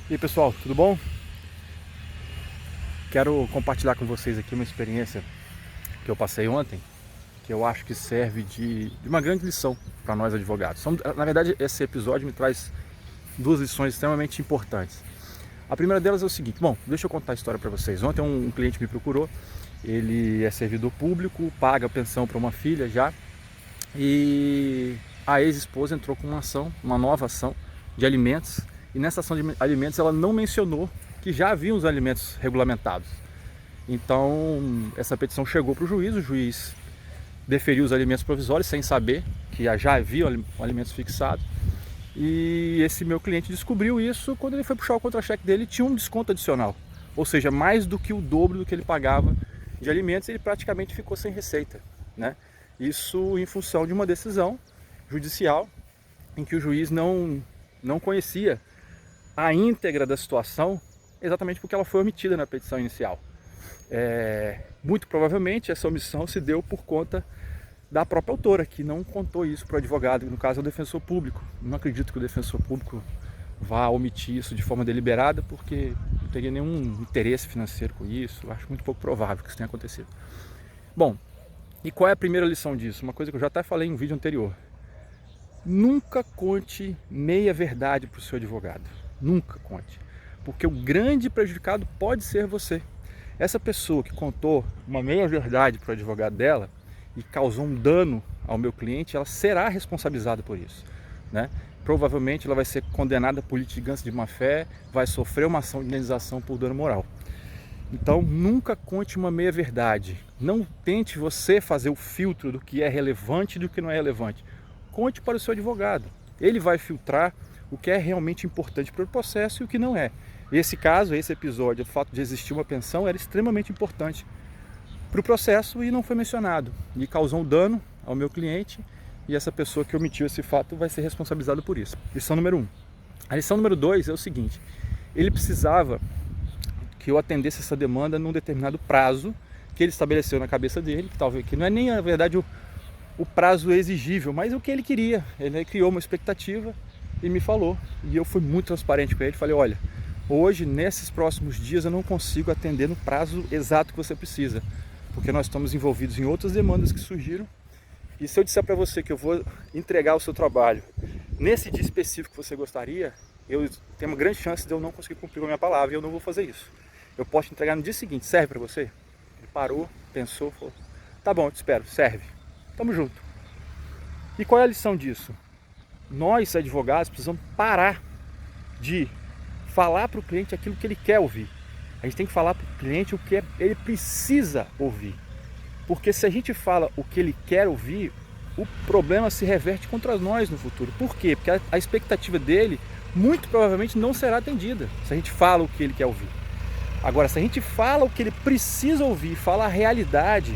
E aí pessoal, tudo bom? Quero compartilhar com vocês aqui uma experiência que eu passei ontem, que eu acho que serve de uma grande lição para nós advogados. Na verdade, esse episódio me traz duas lições extremamente importantes. A primeira delas é o seguinte, bom, deixa eu contar a história para vocês. Ontem um cliente me procurou, ele é servidor público, paga pensão para uma filha já, e a ex-esposa entrou com uma nova ação de alimentos, e nessa ação de alimentos ela não mencionou que já haviam os alimentos regulamentados. Então essa petição chegou para o juiz deferiu os alimentos provisórios sem saber que já havia alimentos fixados. E esse meu cliente descobriu isso quando ele foi puxar o contra-cheque dele, tinha um desconto adicional, ou seja, mais do que o dobro do que ele pagava de alimentos. Ele praticamente ficou sem receita, né? Isso em função de uma decisão judicial em que o juiz não conhecia a íntegra da situação, exatamente porque ela foi omitida na petição inicial. Muito provavelmente essa omissão se deu por conta da própria autora, que não contou isso para o advogado, no caso é o defensor público. Não acredito que o defensor público vá omitir isso de forma deliberada, porque não teria nenhum interesse financeiro com isso. Acho muito pouco provável que isso tenha acontecido. Bom, e qual é a primeira lição disso? Uma coisa que eu já até falei em um vídeo anterior. Nunca conte meia verdade para o seu advogado. Nunca conte. Porque o grande prejudicado pode ser você. Essa pessoa que contou uma meia verdade para o advogado dela e causou um dano ao meu cliente, ela será responsabilizada por isso, né? Provavelmente ela vai ser condenada por litigância de má-fé, vai sofrer uma ação de indenização por dano moral. Então nunca conte uma meia verdade. Não tente você fazer o filtro do que é relevante e do que não é relevante. Conte para o seu advogado. Ele vai filtrar o que é realmente importante para o processo e o que não é. Esse caso, esse episódio, o fato de existir uma pensão era extremamente importante para o processo e não foi mencionado. E causou um dano ao meu cliente, e essa pessoa que omitiu esse fato vai ser responsabilizada por isso. Lição número 1. A lição número 2 é o seguinte: ele precisava que eu atendesse essa demanda num determinado prazo que ele estabeleceu na cabeça dele, que não é nem, na verdade, o prazo exigível, mas o que ele queria. Ele criou uma expectativa e me falou, e eu fui muito transparente com ele. Falei: olha, hoje, nesses próximos dias, eu não consigo atender no prazo exato que você precisa, porque nós estamos envolvidos em outras demandas que surgiram, e se eu disser para você que eu vou entregar o seu trabalho nesse dia específico que você gostaria, eu tenho uma grande chance de eu não conseguir cumprir com a minha palavra, e eu não vou fazer isso. Eu posso te entregar no dia seguinte, serve para você? Ele parou, pensou, falou: tá bom, eu te espero, serve, tamo junto. E qual é a lição disso? Nós, advogados, precisamos parar de falar para o cliente aquilo que ele quer ouvir. A gente tem que falar para o cliente o que ele precisa ouvir. Porque se a gente fala o que ele quer ouvir, o problema se reverte contra nós no futuro. Por quê? Porque a expectativa dele muito provavelmente não será atendida se a gente fala o que ele quer ouvir. Agora, se a gente fala o que ele precisa ouvir, fala a realidade,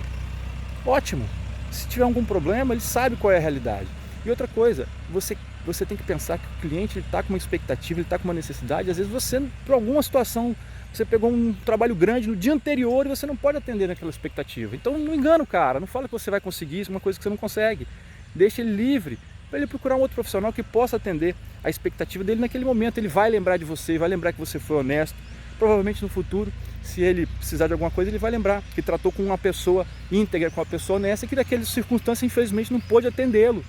ótimo. Se tiver algum problema, ele sabe qual é a realidade. E outra coisa, você tem que pensar que o cliente está com uma expectativa, ele está com uma necessidade. Às vezes você, por alguma situação, você pegou um trabalho grande no dia anterior e você não pode atender naquela expectativa. Então não engana o cara, não fala que você vai conseguir isso, uma coisa que você não consegue. Deixa ele livre para ele procurar um outro profissional que possa atender a expectativa dele naquele momento. Ele vai lembrar de você, vai lembrar que você foi honesto. Provavelmente no futuro, se ele precisar de alguma coisa, ele vai lembrar que tratou com uma pessoa íntegra, com uma pessoa honesta, que naquela circunstância infelizmente não pôde atendê-lo,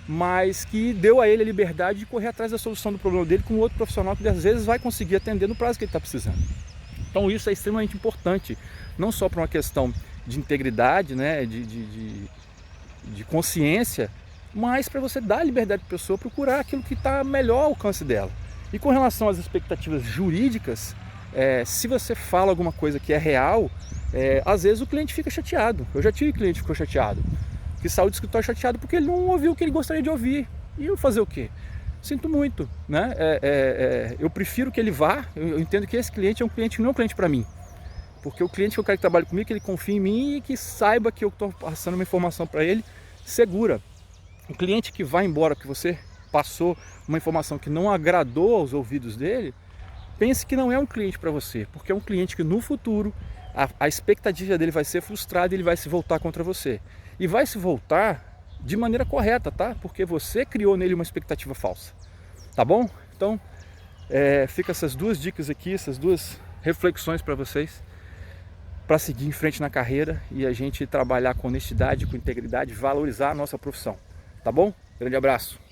mas que deu a ele a liberdade de correr atrás da solução do problema dele com outro profissional que às vezes vai conseguir atender no prazo que ele está precisando. Então isso é extremamente importante, não só para uma questão de integridade, né, de consciência, mas para você dar a liberdade para a pessoa procurar aquilo que está melhor ao alcance dela. E com relação às expectativas jurídicas, se você fala alguma coisa que é real, às vezes o cliente fica chateado. Eu já tive cliente que ficou chateado, que saiu do escritório chateado porque ele não ouviu o que ele gostaria de ouvir. E eu fazer o quê? Sinto muito, né? Eu prefiro que ele vá. Eu entendo que esse cliente é um cliente que não é um cliente para mim, porque o cliente que eu quero que trabalhe comigo, que ele confie em mim e que saiba que eu estou passando uma informação para ele segura. O cliente que vai embora, que você passou uma informação que não agradou aos ouvidos dele, pense que não é um cliente para você, porque é um cliente que no futuro a expectativa dele vai ser frustrada e ele vai se voltar contra você. E vai se voltar de maneira correta, tá? Porque você criou nele uma expectativa falsa, tá bom? Então, Fica essas duas dicas aqui, essas duas reflexões para vocês, para seguir em frente na carreira e a gente trabalhar com honestidade, com integridade, valorizar a nossa profissão. Tá bom? Grande abraço!